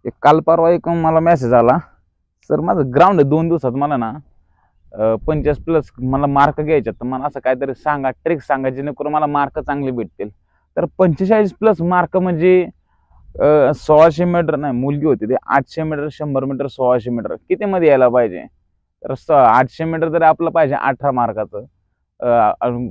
एक काल परवा एक मला मेसेज आला, सर माझं ग्राउंड आहे 2 दिवसात मला ना 50+ मला मार्क घ्यायचे, तर मला असं काहीतरी सांगा, ट्रिक सांगा जेणेकरून मला मार्क चांगले भेटतील. तर 45+ मार्क म्हणजे 1600 मीटर नाही, मुलगी होती ते 800 मीटर, 100 मीटर, 1600 मीटर किती मध्ये यायला पाहिजे. तर 800 मीटर तरी आपलं पाहिजे 18 मार्काचं,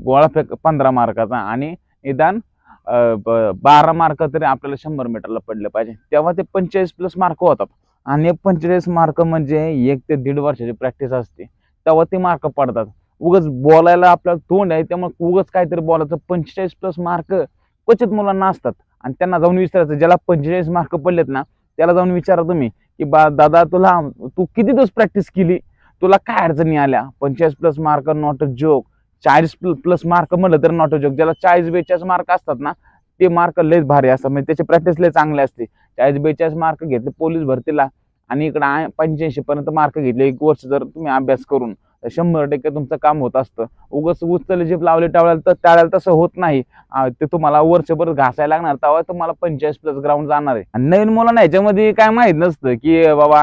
गोळाफेक 15 मार्काचा आणि निदान 12 मार्क तरी आपल्याला 100 मीटरला पडले पाहिजे, तेव्हा ते 45+ मार्क होतात. आणि 45 मार्क म्हणजे 1 ते 1.5 वर्षाची प्रॅक्टिस असते, तेव्हा ते मार्क पडतात. उगाच बोलायला आपल्याला तोंड आहे त्यामुळे उगाच काहीतरी बोलायचं. 45+ मार्क क्वचित मुलांना असतात आणि त्यांना जाऊन विचारायचं, ज्याला 45 मार्क पडलेत ना त्याला जाऊन विचारा तुम्ही की दादा तू किती दिवस प्रॅक्टिस केली, तुला काय अडचणी आल्या. 45+ mark not a joke. 40+ mark म्हणलं तर नॉट अ जोक. ज्याला 40-42 मार्क असतात ना ते मार्क लयच भारी असतात, म्हणजे त्याची प्रॅक्टिस लय चांगली असते. 40-42 मार्क घेतले पोलीस भरतीला आणि इकडे 85 पर्यंत मार्क घेतले, 1 वर्ष जर तुम्ही अभ्यास करून 100% तुमचं काम होत असतं. उगाच उचल जीप लावले टाळायला तसं होत नाही. ते तुम्हाला वर्षभर घासायला लागणार, तेव्हा तुम्हाला 45+ ग्राउंड जाणार आहे. आणि नवीन मुलांना ह्याच्यामध्ये काय माहित नसतं की बाबा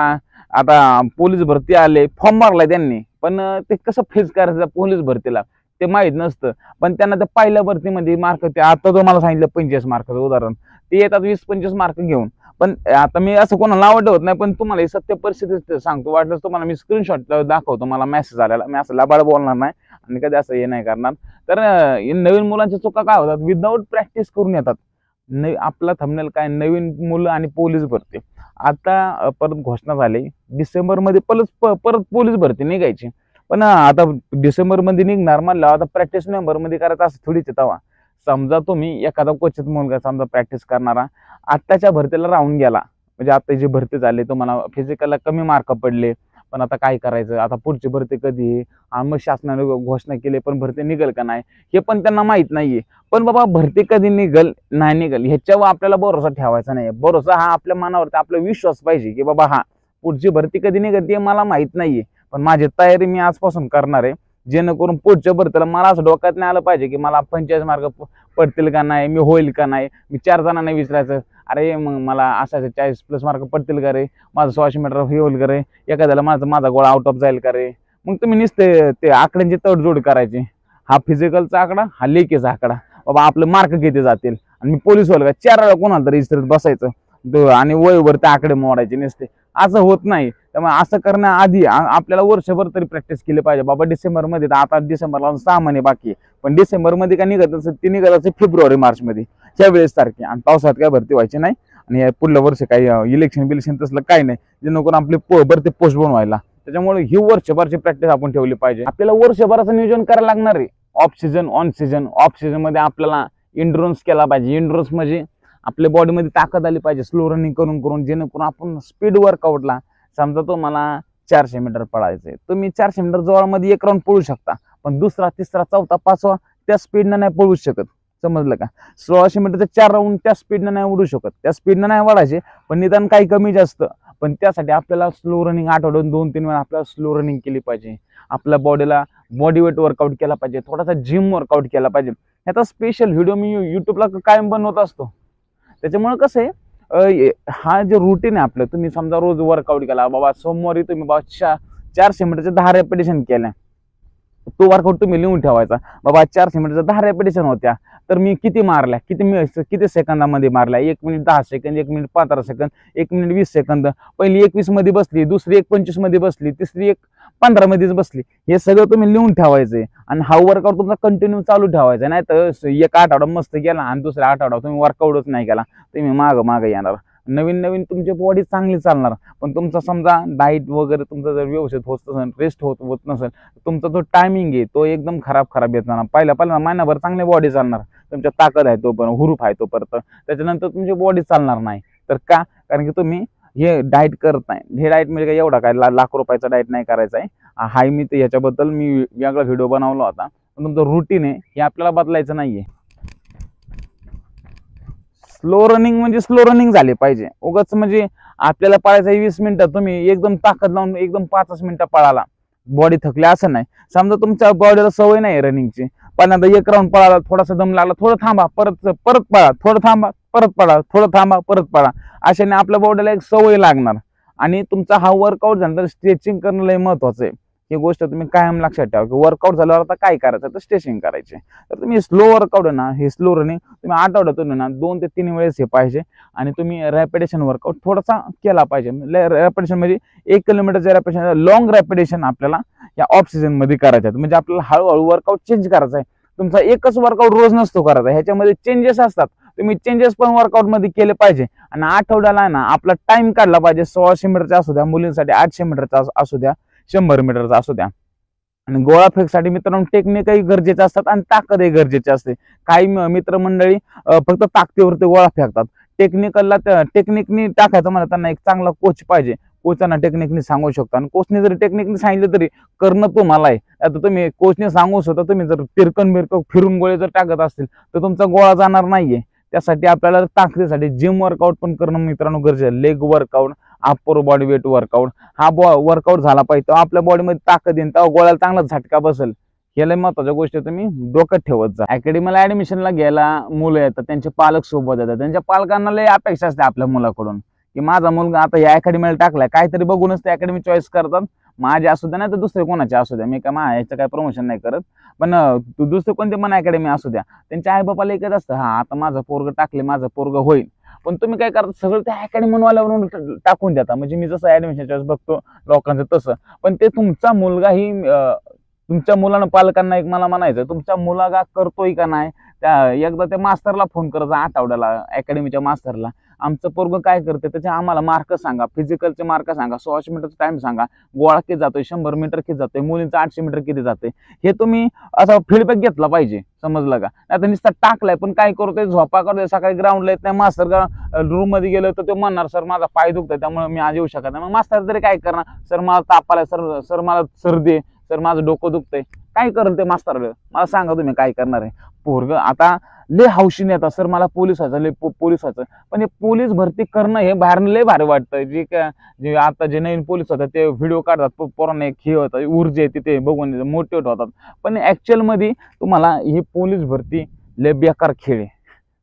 आता पोलीस भरती आले, फॉर्म भरलाय त्यांनी, पण ते कसं फेस करायचं पोलीस भरतीला ते माहित नसतं. पण त्यांना त्या पहिल्या भरतीमध्ये मार्क, ते आता जो मला सांगितलं 45 मार्काचं उदाहरण, ते येतात 20-25 मार्क घेऊन. पण आता मी असं कोणाला आवडत नाही, पण तुम्हाला ही सत्य परिस्थिती सांगतो. वाटलं तुम्हाला मी स्क्रीनशॉट दाखवतो, मला मेसेज आलेला. मी असं लबाड बोलणार नाही आणि कधी असं हे नाही करणार. तर नवीन मुलांच्या चुका काय होतात, विदाऊट प्रॅक्टिस करून येतात. आपला थंबनेल काय, नवीन मुलं आणि पोलीस भरती. आता परत घोषणा झाली डिसेंबरमध्ये परत पोलीस भरती निघायची. पण आता डिसेंबरमध्ये निघणार म्हणलं, आता प्रॅक्टिस नोव्हेंबरमध्ये करायचं असं थोडीच. तेव्हा समजा तुम्ही एखादा क्वचित मुलगा समजा प्रॅक्टिस करणारा आत्ताच्या भरतीला राहून गेला, म्हणजे आता जी भरती झाली तुम्हाला फिजिकलला कमी मार्क पडले, पण आता काय करायचं, आता पुढची भरती कधी, मग शासनाने घोषणा केली पण भरती निघेल का नाही हे पण त्यांना माहित नाहीये. पण बाबा भरती कधी निघल नाही निघल ह्याच्यावर आपल्याला भरोसा ठेवायचा नाही. भरोसा हा आपल्या मनावरती, आपला विश्वास पाहिजे की बाबा हा पुढची भरती कधी निघत ते मला माहित नाहीये, पण माझी तयारी मी आजपासून करणार आहे, जेणेकरून पुढच्या भरतीला मला असं डोक्यात नाही आलं पाहिजे की मला 45 मार्क पडतील का नाही, मी होईल का नाही. मी 4 जणांना विचारायचं, अरे मग मला असा 40+ मार्क पडतील का रे, माझं 1600 मीटर हे होईल का रे, एखाद्याला माझा गोळा आउट ऑफ जाईल का रे. मग तुम्ही नुसते ते आकड्यांची तडजोड करायची. हा फिजिकलचा आकडा, हा लेखीचा आकडा, बाबा आपले मार्क किती जातील आणि मी पोलीस होईल का, 4 वेळा कोणाला तरी इस्त्रीत बसायचं आणि वयवर ते आकडे मोडायचे नसते. असं होत नाही. त्यामुळे असं करण्याआधी आपल्याला वर्षभर तरी प्रॅक्टिस केली पाहिजे. बाबा डिसेंबरमध्ये, आता डिसेंबरला 6 महिने बाकी, पण डिसेंबरमध्ये काय निघत असेल ते निघत असेल फेब्रुवारी-मार्च मध्ये, ह्या वेळेस तारखे. आणि पावसाळ्यात काय भरती व्हायची नाही आणि पुढल्या वर्षी काही इलेक्शन बिलेक्शन तसलं काही नाही, जेणेकरून आपली भरती पोस्टपोन व्हायला. त्याच्यामुळे ही वर्षभरची प्रॅक्टिस आपण ठेवली पाहिजे. आपल्याला वर्षभराचं नियोजन करायला लागणार आहे. Of season, on season. Of season मध्ये आपल्याला इंड्युरन्स केला पाहिजे. इंड्युरन्स म्हणजे आपल्या बॉडीमध्ये ताकद आली पाहिजे स्लो रनिंग करून करून, जेणेकरून आपण स्पीड वर्कआउटला, समजा तुम्हाला 400 मीटर पळायचंय, तुम्ही 400 मीटर जवळमध्ये 1 राऊंड पळू शकता, पण दुसरा, तिसरा, चौथा, 5वा त्या स्पीडनं नाही पळू शकत. समजलं का. 1600 मीटरचे 4 राऊंड त्या स्पीडनं नाही उडू शकत, त्या स्पीडनं नाही वाढायचे, पण निदान काही कमी जास्त. पण त्यासाठी आपल्याला स्लो रनिंग आठवड्यातून 2-3 वेळा आपल्याला स्लो रनिंग केली पाहिजे. आपल्या बॉडीला बॉडी वेट वर्कआउट केला पाहिजे, थोडासा जिम वर्कआउट केला पाहिजे. ह्याचा स्पेशल व्हिडिओ मी युट्यूबला कायम बनवत असतो. त्याच्यामुळे कसं आहे, हा जे रुटीन आहे आपलं, तुम्ही समजा रोज वर्कआउट केला, बाबा सोमवारी तुम्ही बाबा 400 मीटरचे 10 रेपिटेशन केल्या, तो वर्कआउट तुम्ही लिहून ठेवायचा. बाबा 400 मीटरच्या 10 रेपिटेशन होत्या, तर मी किती मारल्या, किती सेकंदामध्ये मारल्या, 1 minute 10 second, 1 minute 15 second, 1 minute 20 second, पहिली 21 मध्ये बसली, दुसरी 1:25 मध्ये बसली, तिसरी 1:15 मध्येच बसली. हे सगळं तुम्ही लिहून ठेवायचंय आणि हा वर्कआउट तुमचा कंटिन्यू चालू ठेवायचा. नाही तर एक आठवडा मस्त गेला आणि दुसऱ्या आठवडा तुम्ही वर्कआउटच नाही केला, तुम्ही मागं येणार. नवीन तुमची बॉडी चांगली चालणार, पण तुमचा समजा डाईट वगैरे तुमचा जर व्यवस्थित होत नसेल, रेस्ट होत नसेल, तुमचा जो टायमिंग आहे तो एकदम खराब येत जाणार. पहिला महिनाभर चांगली बॉडी चालणार, तुमच्या ताकद आहे तोपर्यंत, हुरूप आहे तोपर्यंत, त्याच्यानंतर तुमची बॉडी चालणार नाही. तर का, कारण की तुम्ही हे डाईट करत नाही. हे डाईट म्हणजे काय एवढा काय लाख रुपयाचा डाईट नाही करायचा आहे. हाय मी ते याच्याबद्दल मी वेगळा व्हिडिओ बनवला होता, पण तुमचं रुटीन आहे हे आपल्याला बदलायचं नाहीये. स्लो रनिंग म्हणजे स्लो रनिंग झाले पाहिजे. उगाच म्हणजे आपल्याला पळायचं 20 मिनिटं, तुम्ही एकदम ताकद लावून एकदम 5 मिनिटं पळाला, बॉडी थकली असं नाही. समजा तुमच्या बॉडीला सवय नाही रनिंगची, पहिल्यांदा एक राऊंड पळाला, थोडासा दम लागला, थोडं थांबा, परत पळा, थोडं थांबा, परत पळा, थोडं थांबा, परत पळा. अशाने आपल्या बॉडीला एक सवय लागणार. आणि तुमचा हा वर्कआउट झाल्यानंतर स्ट्रेचिंग करणं लय महत्वाचं आहे. ही गोष्ट तुम्ही कायम लक्षात ठेवा की वर्कआउट झाल्यावर आता काय करायचं तर स्ट्रेचिंग करायचे. तर तुम्ही स्लो वर्कआउट आहे ना, हे स्लो रनिंग तुम्ही आठवड्यातून ना 2 ते 3 वेळेस हे पाहिजे. आणि तुम्ही रॅपिटेशन वर्कआउट थोडासा केला पाहिजे. रॅपिटेशन म्हणजे 1 किलोमीटरचे रॅपिटेशन, लॉंग रॅपिटेशन आपल्याला या ऑफ सीझन मध्ये करायचे. म्हणजे आपल्याला हळूहळू वर्कआउट चेंज करायचा आहे. तुमचा एकच वर्कआउट रोज नसतो करायचा, ह्याच्यामध्ये चेंजेस असतात. तुम्ही चेंजेस पण वर्कआउट मध्ये केले पाहिजे. आणि आठवड्याला ना आपला टाइम काढला पाहिजे. 1600 मीटरचा असू द्या, मुलींसाठी 800 मीटरचा असू द्या, 100 मीटरचा असू द्या. आणि गोळा फेकसाठी मित्रांनो टेक्निकही गरजेचे असतात आणि ताकदही गरजेची असते. काही मित्रमंडळी फक्त ताकदीवरती गोळा फेकतात. टेक्निकनी टाकायचं मला त्यांना एक चांगला कोच पाहिजे. कोचांना टेक्निकनी सांगू शकतो. आणि कोचने जरी टेक्निकनी सांगितलं तरी करणं तुम्हाला आहे. आता तुम्ही कोचने सांगू शकता, तुम्ही जर तिरकन बिरकन फिरून गोळे जर टाकत असतील तर तुमचा गोळा जाणार नाहीये. त्यासाठी आपल्याला ताकदीसाठी जिम वर्कआउट पण करणं मित्रांनो गरजेचं आहे. Leg workout, upper body weight workout, हा वर्कआउट झाला पाहिजे. तर आपल्या बॉडीमध्ये ताकद येईल, तेव्हा गोळ्याला चांगला झटका बसेल. हे लय महत्वाच्या गोष्टी तुम्ही डोक्यात ठेवत जा. अकॅडमीला ऍडमिशनला घ्यायला मुलं येतात, त्यांचे पालक सोबत येतात. त्यांच्या पालकांना लय अपेक्षा असते आपल्या मुलाकडून की माझा मुलगा आता या अकॅडमीला टाकलाय, काहीतरी बघूनच ते अकॅडमी चॉईस करतात. माझे असू द्या नाही तर दुसरे कोणाचे असू द्या, मी काय याचं काय प्रमोशन नाही करत, पण दुसरे कोणते पण अकॅडमी असू द्या, त्यांच्या आई बापाला एकच असतं, हा आता माझं पोरग टाकले, माझं पोरग होईल. पण तुम्ही काय करता, सगळं त्या अकॅडमीवाल्यावरून टाकून देता. म्हणजे मी जसं ऍडमिशन चॉईस बघतो लोकांचं तसं, पण ते तुमचा मुलगाही तुमच्या मुलानं पालकांना एक मला म्हणायचं, तुमचा मुलगा करतोय का नाही त्या एकदा त्या मास्तरला फोन करायचा आठवड्याला, अकॅडमीच्या मास्तरला, आमचं पोरग काय करते त्याचे आम्हाला मार्क सांगा, फिजिकलचे मार्क सांगा, 1600 मीटरचा टाइम सांगा, गोळा किती जातोय, 100 मीटर किती जातोय, मुलींचा 800 मीटर किती जाते, हे तुम्ही असा फीडबॅक घेतला पाहिजे. समजलं का? आता नुसता टाकलाय पण काय करतोय, झोपा करतोय, सकाळी ग्राउंडला येत नाही, मास्तर रूम मध्ये गेलो तर तो म्हणणार सर माझा पाय दुखतोय त्यामुळे मी आज येऊ शकत नाही. मग मास्तर तरी काय करणार, सर मला ताप आलाय, सर मला सर्दी, सर माझं डोकं दुखतंय, काय करेल ते मास्तर? मला सांगा तुम्ही काय करणार आहे. पोरग आता लय हौशीने येतात, सर मला पोलीस व्हायचं, लय पोलीस व्हायचं. पण हे पोलीस भरती करणं हे बाहेर लय भारी वाटतं. जे आता जे नवीन पोलीस होतात ते व्हिडिओ काढतात, पोरांना एक हे होतं, ऊर्जा येते, ते बघून मोटिवेट होतात. पण ऍक्च्युअल मध्ये तुम्हाला ही पोलीस भरती लय बेकार खेळ आहे.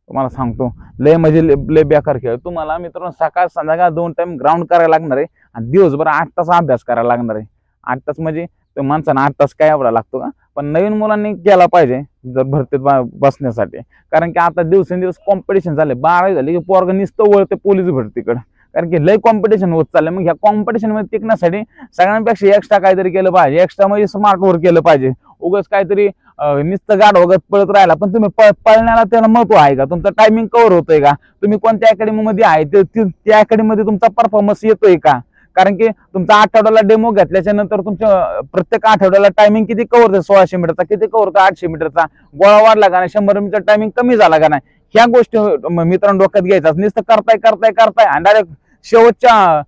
तुम्हाला सांगतो लय म्हणजे लय बेकार खेळ. तुम्हाला मित्रांनो सकाळ संध्याकाळ 2 टाइम ग्राउंड करायला लागणार आहे आणि दिवसभर 8 तास अभ्यास करायला लागणार आहे. 8 तास म्हणजे माणसानं 8 तास काय एवढा लागतो का? पण नवीन मुलांनी केला पाहिजे जर भरतीत बसण्यासाठी. कारण की आता दिवसेंदिवस कॉम्पिटिशन झाले, 12वी झाली की पोरग नुसतं वळते पोलीस भरतीकडे, कारण की लय कॉम्पिटिशन होत चाललंय. मग ह्या कॉम्पिटिशन मध्ये टिकण्यासाठी सगळ्यांपेक्षा एक्स्ट्रा काहीतरी केलं पाहिजे. एक्स्ट्रा म्हणजे स्मार्ट वर्क केलं पाहिजे. उगाच काहीतरी नुसतं गाड वगैरे पळत राहिला, पण तुम्ही पळण्याला त्याला महत्व आहे का? तुमचं टायमिंग कव्हर होतोय का? तुम्ही कोणत्या अकॅडमी मध्ये आहे त्या अकॅडमी मध्ये तुमचा परफॉर्मन्स येतोय का? कारण की तुमचा आठवड्याला डेमो घेतल्याच्या नंतर तुमच्या प्रत्येक आठवड्याला टायमिंग किती कव्हर होतं, 1600 मीटरचा किती कव्हर होतं, 800 मीटरचा गोळा वाढला का नाही, 100 मीटर टायमिंग कमी झाला का नाही, ह्या गोष्टी मित्रांनो डोक्यात घ्यायचा. नुसतं करताय आणि डायरेक्ट शेवटच्या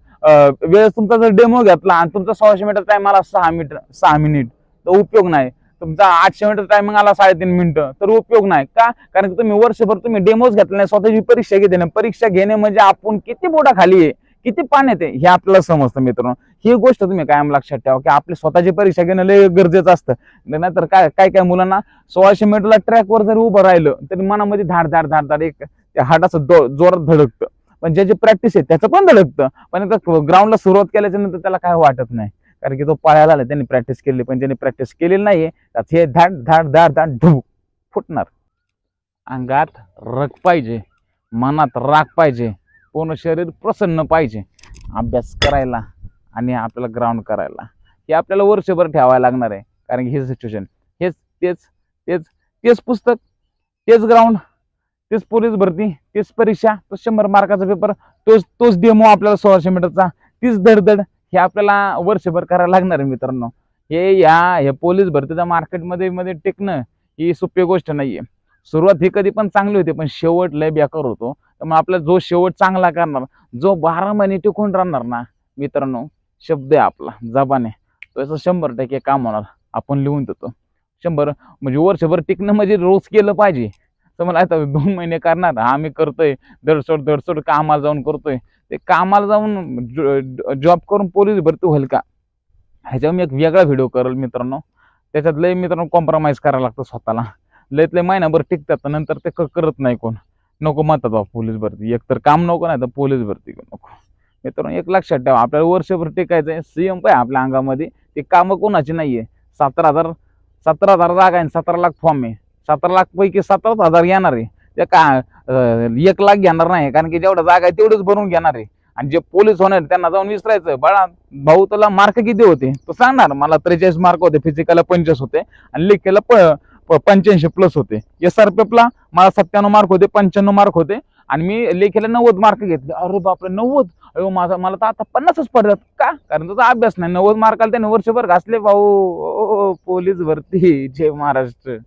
वेळेस तुमचा जर डेमो घेतला आणि तुमचा 1600 मीटर टाइम आला 6 मिनिट तर उपयोग नाही. तुमचा 800 मीटर टायमिंग आला 3.5 मिनिटं तर उपयोग नाही का? कारण की तुम्ही वर्षभर तुम्ही डेमोच घेतला नाही, स्वतःची परीक्षा घेते नाही. परीक्षा घेणे म्हणजे आपण किती बोटा खाली आहे, किती पाण्यात आहे हे आपल्याला समजतं मित्रांनो. ही गोष्ट तुम्ही कायम लक्षात ठेवा की आपली स्वतःची परीक्षा घेणं लय गरजेचं असतं. नाहीतर काय मुलांना 1600 मीटरला ट्रॅकवर जर उभं राहिलं तरी मनामध्ये धाड धाड धाड धाड एक हाडाचं जोरात धडकतं. पण ज्याची प्रॅक्टिस आहे त्याचं पण धडकतं, पण ग्राउंडला सुरुवात केल्याच्या नंतर त्याला काय वाटत नाही, कारण की तो पाळ्या झाला, त्यांनी प्रॅक्टिस केली. पण ज्यांनी प्रॅक्टिस केलेली नाहीये त्यात हे धाड धाड धाड धाड ढुब फुटणार. अंगात रग पाहिजे, मनात राग पाहिजे, पूर्ण शरीर प्रसन्न पाहिजे अभ्यास करायला आणि आपल्याला ग्राउंड करायला. हे आपल्याला वर्षभर ठेवायला लागणार आहे. कारण की हे सिच्युएशन, हेच तेच तेच तेच पुस्तक, तेच ग्राउंड, तेच पोलीस भरती, तेच परीक्षा, तो 100 मार्काचा पेपर, तोच डेमो आपल्याला 1600 मीटरचा, तीच धडधड, हे आपल्याला वर्षभर करायला लागणार आहे मित्रांनो. हे पोलीस भरतीच्या मार्केटमध्ये टिकणं ही सोपी गोष्ट नाहीये. सुरुवात ही कधी पण चांगली होते, पण शेवट लय बेकार होतो. त्यामुळे आपला जो शेवट चांगला करणार, जो 12 महिने टिकून राहणार ना मित्रांनो, शब्द आहे आपला, जबान आहे, तो याचं 100% काम होणार. आपण लिहून देतो 100, म्हणजे वर्षभर टिकणं म्हणजे रोज केलं पाहिजे. तर मला आता 2 महिने करणार, हा मी करतोय धडसड कामाला जाऊन करतोय, ते कामाला जाऊन जॉब करून पोलीस भरती होईल का, ह्याच्यावर मी एक वेगळा व्हिडिओ करेल मित्रांनो. त्याच्यात लय मित्रांनो कॉम्प्रोमाइज करायला लागतं स्वतःला. लयत लय महिनाभर टिकतात नंतर ते करत नाही कोण. नको म्हणतात बा पोलीस भरती, एक तर काम नको नाही तर पोलीस भरती नको. मित्रांनो एक लक्षात ठेवा, आपल्याला वर्षभर टिकायचंय. सीएम पण आपल्या अंगामध्ये, ते कामं कोणाची नाहीये. 17,000 जागा आहे, 17 लाख फॉर्म आहे. 17 लाख पैकी 17,000 येणार आहे. ते काय 1 लाख घेणार नाही, कारण की जेवढा जागा आहे तेवढंच भरून घेणार आहे. आणि जे पोलीस होणार त्यांना जाऊन विचारायचं, बाळा भाऊ तुला मार्क किती होते, तो सांगणार मला 43 मार्क होते, फिजिकलला 25 होते आणि लेखीला 85+ होते. SRPF मला 97 मार्क होते, 95 मार्क होते आणि मी लेखीला 90 मार्क घेतले. अरे बापरे 90, अयो मला तर आता 50च पडतात का, कारण तुझा अभ्यास नाही. 90 मार्काला त्याने वर्षभर घासले भाऊ. पोलीस भरती, जय महाराष्ट्र.